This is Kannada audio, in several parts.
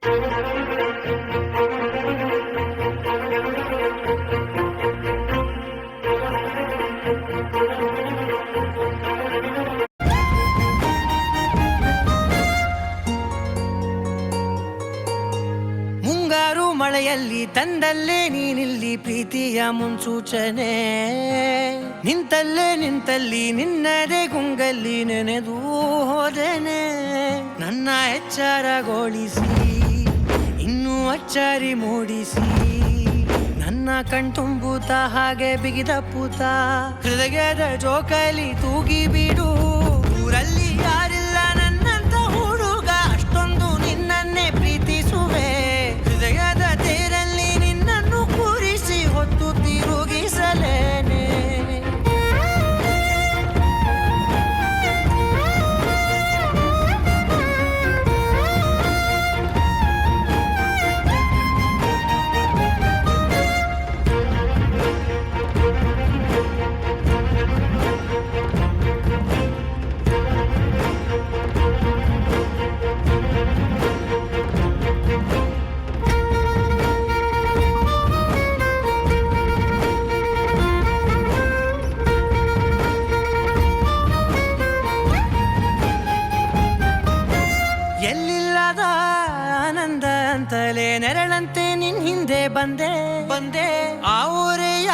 ಮುಂಗಾರು ಮಳೆಯಲ್ಲಿ ತಂದಲ್ಲೇ ನೀನಿಲ್ಲಿ ಪ್ರೀತಿಯ ಮುನ್ಸೂಚನೆ, ನಿಂತಲ್ಲಿ ನಿನ್ನದೇ ಗುಂಗಲ್ಲಿ ನೆನೆದು ಹೋದನೆ. ನನ್ನ ಎಚ್ಚರಗೊಳಿಸಿ ಇನ್ನೂ ಅಚ್ಚರಿ ಮೂಡಿಸಿ, ನನ್ನ ಕಣ್ತುಂಬುತ್ತ ಹಾಗೆ ಬಿಗಿದಪ್ಪುತ್ತ ಹೃದಯದ ಜೋಕಾಲಿ ತೂಗಿ ಬಿಡು. ಊರಲ್ಲಿ ಯಾರಿಲ್ಲ ನನ್ನಂತ ಹುಡುಗ, ಅಷ್ಟೊಂದು ನಿನ್ನನ್ನೇ ಪ್ರೀತಿಸುವೆ. ಹೃದಯದ ತೇರಲ್ಲಿ ನಿನ್ನನ್ನು ಕೂರಿಸಿ ಹೊತ್ತು ತಿರುಗಿಸಲೇನೆ. ಎಲ್ಲಿಲ್ಲದ ಆನಂದ ಅಂತಲೇ ನೆರಳಂತೆ ನಿನ್ ಹಿಂದೆ ಬಂದೆ. ಆ ಊರೆಯ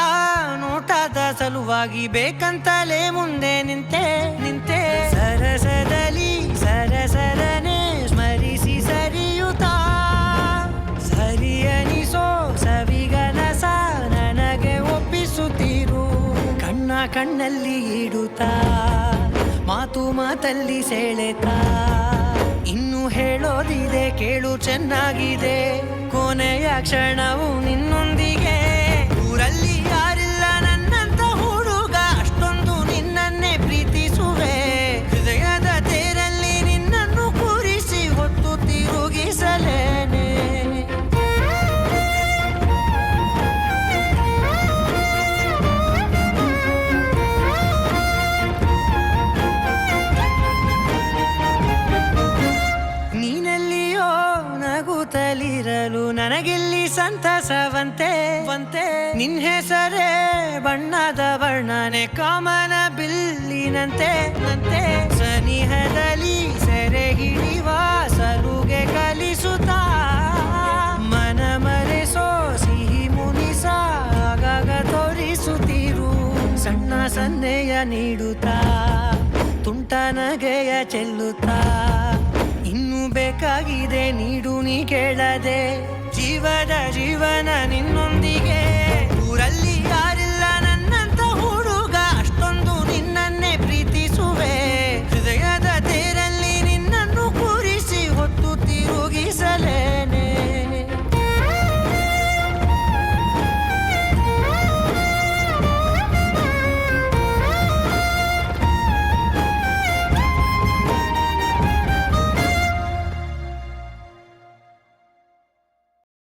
ನೋಟದ ಸಲುವಾಗಿ ಬೇಕಂತಲೇ ಮುಂದೆ ನಿಂತೆ. ಸರಸದಲ್ಲಿ ಸರಸರನೆ ಸ್ಮರಿಸಿ ಸರಿಯುತ್ತಾ, ಸರಿಯನಿಸೋ ಸವಿಗನಸ ನನಗೆ ಒಪ್ಪಿಸುತ್ತೀರು. ಕಣ್ಣಲ್ಲಿ ಇಡುತ್ತಾ, ಮಾತಲ್ಲಿ ಸೆಳೆತಾ, ಇನ್ನು ಹೇಳೋದಿದೆ ಕೇಳು ಚೆನ್ನಾಗಿದೆ. ಕೊನೆಯ ಕ್ಷಣವು ನಿನ್ನೊಂದಿಗೆ. ಊರಲ್ಲಿ ಯಾರಿಲ್ಲ ನನ್ನಂತ ಹುಡುಗ, ಅಷ್ಟೊಂದು ನಿನ್ನನ್ನೇ ಪ್ರೀತಿಸುವೆ. ಹೃದಯದ ತೇರಲ್ಲಿ ನಿನ್ನನ್ನು ಕೂರಿಸಿ ಹೊತ್ತು ತಿರುಗಿಸಲೇನೆ. ನಗುತ್ತಲಿರಲು ನನಗಿಲ್ಲಿ ಸಂತಸವಂತೆ. ನಿನ್ ಹೆಸರೇ ಬಣ್ಣದ ವರ್ಣನೆ ಕಾಮನ ಬಿಲ್ಲಿನಂತೆ. ಸನಿಹದಲ್ಲಿ ಸೆರೆ ಹಿಡಿವ ಸಲುಗೆ ಕಲಿಸುತ್ತಾ, ಮನ ಮರೆಸೋ ಸಿಹಿ ಮುನಿಸ ಆಗಾಗ ತೋರಿಸುತ್ತೀರು. ಸಣ್ಣ ಸನ್ನೆಯ ನೀಡುತ್ತಾ, ತುಂಟ ನಗೆಯ ಚೆಲ್ಲುತ್ತಾ, ಇನ್ನೂ ಬೇಕಾಗಿದೆ ನೀಡು ನೀ ಕೇಳದೆ. ಜೀವನ